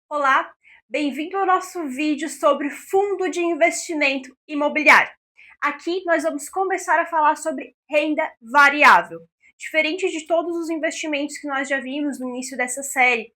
Olá, bem-vindo ao nosso vídeo sobre fundo de investimento imobiliário. Aqui nós vamos começar a falar sobre renda variável. Diferente de todos os investimentos que nós já vimos no início dessa série,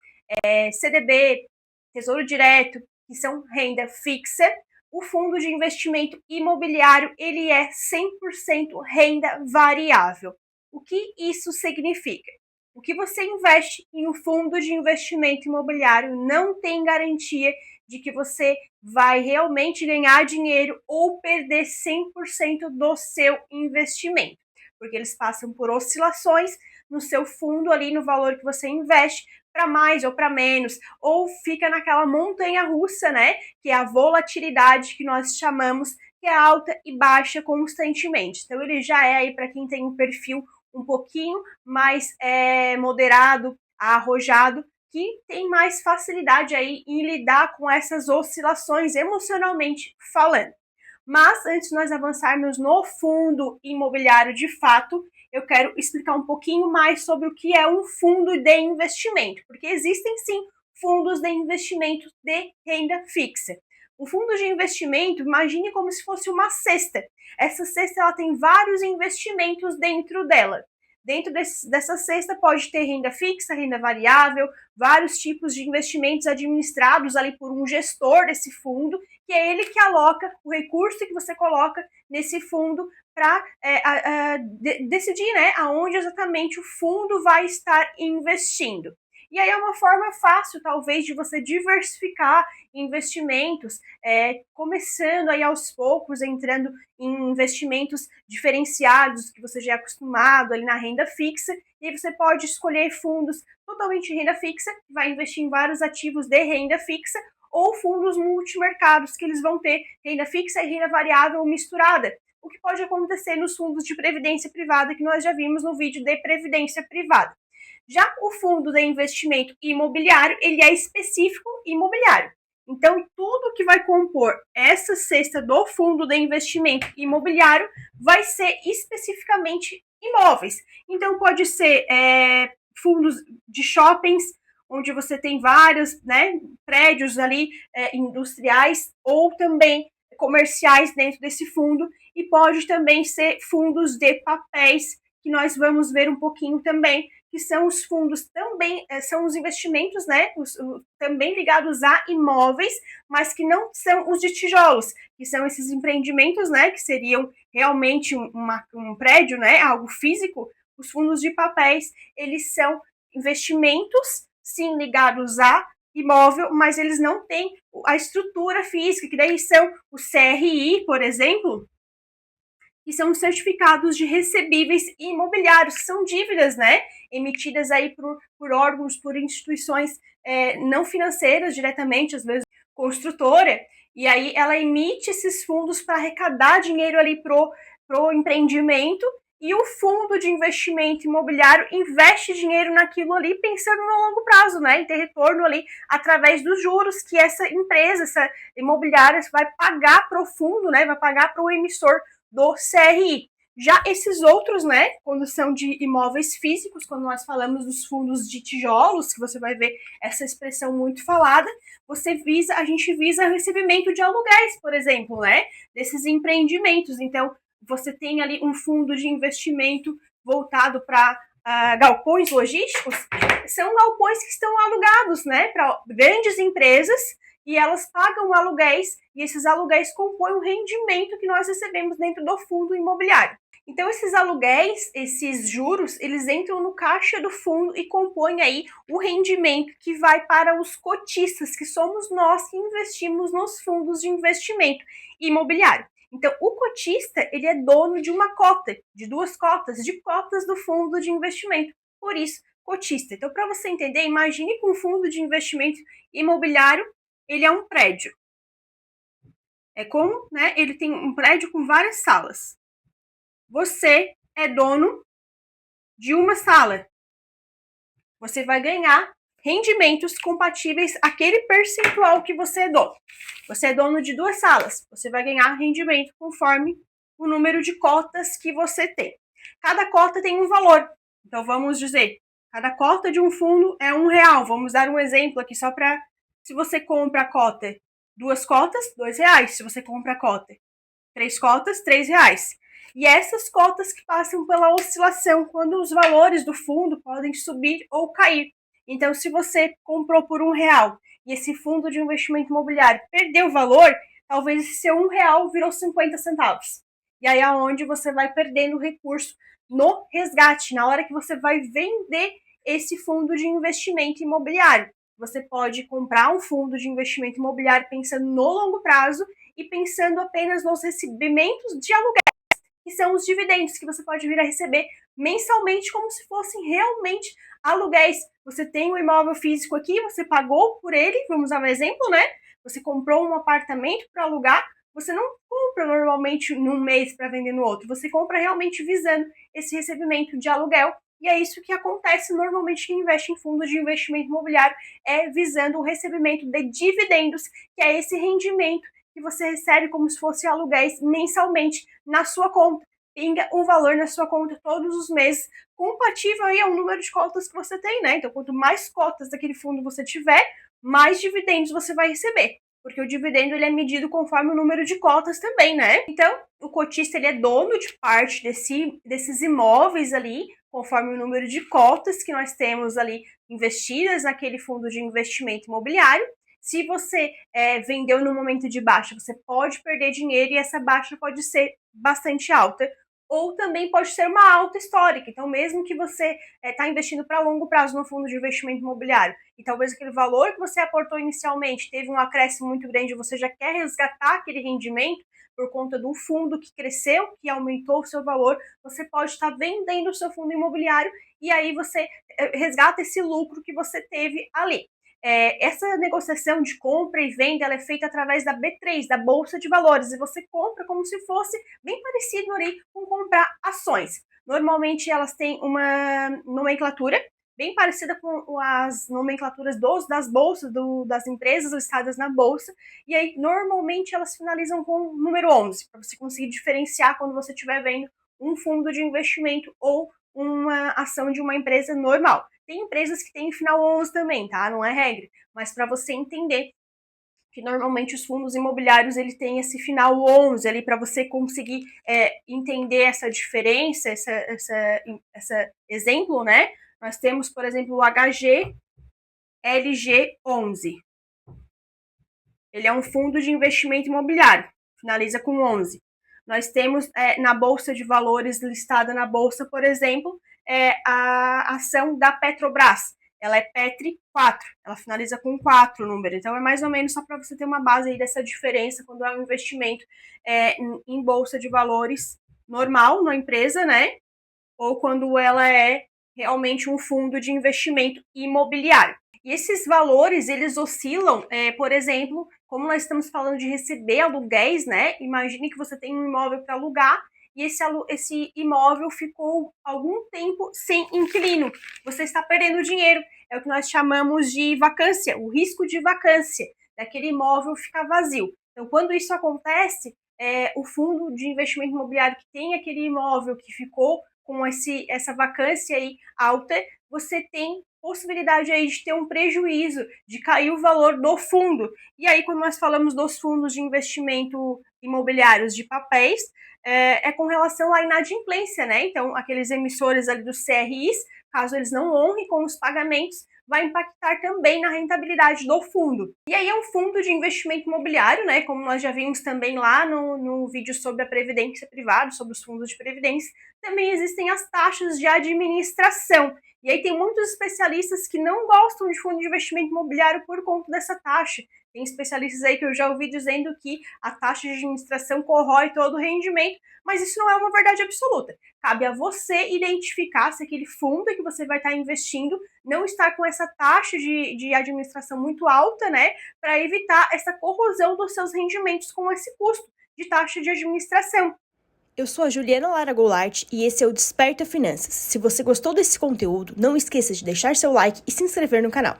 CDB, Tesouro Direto, que são renda fixa, o fundo de investimento imobiliário ele é 100% renda variável. O que isso significa? O que você investe em um fundo de investimento imobiliário não tem garantia de que você vai realmente ganhar dinheiro ou perder 100% do seu investimento, porque eles passam por oscilações no seu fundo ali, no valor que você investe, para mais ou para menos, ou fica naquela montanha russa, né, que é a volatilidade que nós chamamos, que é alta e baixa constantemente. Então ele já é aí para quem tem um perfil um pouquinho mais moderado, arrojado, que tem mais facilidade aí em lidar com essas oscilações emocionalmente falando. Mas antes de nós avançarmos no fundo imobiliário de fato, eu quero explicar um pouquinho mais sobre o que é um fundo de investimento, porque existem sim fundos de investimento de renda fixa. O fundo de investimento, imagine como se fosse uma cesta. Essa cesta ela tem vários investimentos dentro dela. Dentro dessa cesta pode ter renda fixa, renda variável, vários tipos de investimentos administrados ali por um gestor desse fundo, que é ele que aloca o recurso que você coloca nesse fundo para decidir, né, aonde exatamente o fundo vai estar investindo. E aí é uma forma fácil, talvez, de você diversificar investimentos, começando aí aos poucos, entrando em investimentos diferenciados que você já é acostumado ali na renda fixa, e aí você pode escolher fundos totalmente de renda fixa, que vai investir em vários ativos de renda fixa, ou fundos multimercados, que eles vão ter renda fixa e renda variável misturada, o que pode acontecer nos fundos de previdência privada, que nós já vimos no vídeo de previdência privada. Já o fundo de investimento imobiliário, ele é específico imobiliário. Então, tudo que vai compor essa cesta do fundo de investimento imobiliário vai ser especificamente imóveis. Então, pode ser fundos de shoppings, onde você tem vários, né, prédios ali industriais ou também comerciais dentro desse fundo, e pode também ser fundos de papéis, que nós vamos ver um pouquinho também, que são os fundos também, são os investimentos, né, também ligados a imóveis, mas que não são os de tijolos, que são esses empreendimentos, né, que seriam realmente um prédio, né, algo físico. Os fundos de papéis, eles são investimentos, sim, ligados a imóvel, mas eles não têm a estrutura física, que daí são o CRI, por exemplo, que são certificados de recebíveis imobiliários, que são dívidas, né, emitidas aí por órgãos, por instituições não financeiras diretamente, às vezes construtora, e aí ela emite esses fundos para arrecadar dinheiro ali pro empreendimento, e o fundo de investimento imobiliário investe dinheiro naquilo ali, pensando no longo prazo, né, em ter retorno ali através dos juros que essa empresa, essa imobiliária vai pagar para o fundo, né, vai pagar para o emissor do CRI. Já esses outros, né, quando são de imóveis físicos, quando nós falamos dos fundos de tijolos, que você vai ver essa expressão muito falada, a gente visa recebimento de aluguéis, por exemplo, né, desses empreendimentos. Então, você tem ali um fundo de investimento voltado para galpões logísticos, são galpões que estão alugados, né, para grandes empresas, e elas pagam aluguéis, e esses aluguéis compõem o rendimento que nós recebemos dentro do fundo imobiliário. Então, esses aluguéis, esses juros, eles entram no caixa do fundo e compõem aí o rendimento que vai para os cotistas, que somos nós que investimos nos fundos de investimento imobiliário. Então, o cotista, ele é dono de uma cota, de duas cotas, de cotas do fundo de investimento. Por isso, cotista. Então, para você entender, imagine que um fundo de investimento imobiliário, ele é um prédio. É como, né, ele tem um prédio com várias salas. Você é dono de uma sala. Você vai ganhar rendimentos compatíveis àquele percentual que você é dono. Você é dono de duas salas. Você vai ganhar rendimento conforme o número de cotas que você tem. Cada cota tem um valor. Então, vamos dizer, cada cota de um fundo é R$1. Vamos dar um exemplo aqui só para Se você compra a cota, 2 cotas, R$ 2. Se você compra a cota, 3 cotas, R$ 3. E essas cotas que passam pela oscilação, quando os valores do fundo podem subir ou cair. Então, se você comprou por R$ 1 e esse fundo de investimento imobiliário perdeu o valor, talvez esse seu R$ 1 virou 50 centavos. E aí é onde você vai perdendo recurso no resgate, na hora que você vai vender esse fundo de investimento imobiliário. Você pode comprar um fundo de investimento imobiliário pensando no longo prazo e pensando apenas nos recebimentos de aluguel, que são os dividendos que você pode vir a receber mensalmente, como se fossem realmente aluguéis. Você tem um imóvel físico aqui, você pagou por ele, vamos dar um exemplo, né? Você comprou um apartamento para alugar, você não compra normalmente num mês para vender no outro, você compra realmente visando esse recebimento de aluguel. E é isso que acontece normalmente quem investe em fundos de investimento imobiliário, é visando o recebimento de dividendos, que é esse rendimento que você recebe como se fosse aluguéis mensalmente na sua conta. Pinga um valor na sua conta todos os meses, compatível aí ao número de cotas que você tem, né? Então, quanto mais cotas daquele fundo você tiver, mais dividendos você vai receber. Porque o dividendo ele é medido conforme o número de cotas também, né? Então, o cotista ele é dono de parte desses imóveis ali, conforme o número de cotas que nós temos ali investidas naquele fundo de investimento imobiliário. Se você vendeu no momento de baixa, você pode perder dinheiro e essa baixa pode ser bastante alta. Ou também pode ser uma alta histórica. Então, mesmo que você está investindo para longo prazo no fundo de investimento imobiliário e talvez aquele valor que você aportou inicialmente teve um acréscimo muito grande, você já quer resgatar aquele rendimento por conta do fundo que cresceu, que aumentou o seu valor, você pode estar vendendo o seu fundo imobiliário e aí você resgata esse lucro que você teve ali. Essa negociação de compra e venda ela é feita através da B3, da Bolsa de Valores, e você compra como se fosse bem parecido ali com comprar ações. Normalmente elas têm uma nomenclatura bem parecida com as nomenclaturas das bolsas, das empresas listadas na bolsa, e aí normalmente elas finalizam com o número 11, para você conseguir diferenciar quando você estiver vendo um fundo de investimento ou uma ação de uma empresa normal. Tem empresas que têm final 11 também, tá? Não é regra, mas para você entender que normalmente os fundos imobiliários ele tem esse final 11 ali para você conseguir entender essa diferença, essa exemplo, né? Nós temos, por exemplo, o HGLG11. Ele é um fundo de investimento imobiliário, finaliza com 11. Nós temos na Bolsa de Valores, listada na Bolsa, por exemplo, a ação da Petrobras. Ela é Petri 4, ela finaliza com 4 o número. Então, é mais ou menos só para você ter uma base aí dessa diferença quando é um investimento em Bolsa de Valores normal na empresa, né? Ou quando ela é realmente um fundo de investimento imobiliário. E esses valores, eles oscilam, por exemplo, como nós estamos falando de receber aluguéis, né? Imagine que você tem um imóvel para alugar e esse imóvel ficou algum tempo sem inquilino. Você está perdendo dinheiro. É o que nós chamamos de vacância, o risco de vacância, daquele imóvel ficar vazio. Então, quando isso acontece, o fundo de investimento imobiliário que tem aquele imóvel que ficou com essa vacância aí alta, você tem possibilidade aí de ter um prejuízo, de cair o valor do fundo. E aí, quando nós falamos dos fundos de investimento imobiliários de papéis, com relação à inadimplência, né? Então, aqueles emissores ali dos CRIs, caso eles não honrem com os pagamentos, vai impactar também na rentabilidade do fundo. E aí é um fundo de investimento imobiliário, né? Como nós já vimos também lá no vídeo sobre a previdência privada, sobre os fundos de previdência, também existem as taxas de administração. E aí tem muitos especialistas que não gostam de fundo de investimento imobiliário por conta dessa taxa. Tem especialistas aí que eu já ouvi dizendo que a taxa de administração corrói todo o rendimento, mas isso não é uma verdade absoluta. Cabe a você identificar se aquele fundo que você vai estar investindo não está com essa taxa de administração muito alta, né? Para evitar essa corrosão dos seus rendimentos com esse custo de taxa de administração. Eu sou a Juliana Lara Goulart e esse é o Desperta Finanças. Se você gostou desse conteúdo, não esqueça de deixar seu like e se inscrever no canal.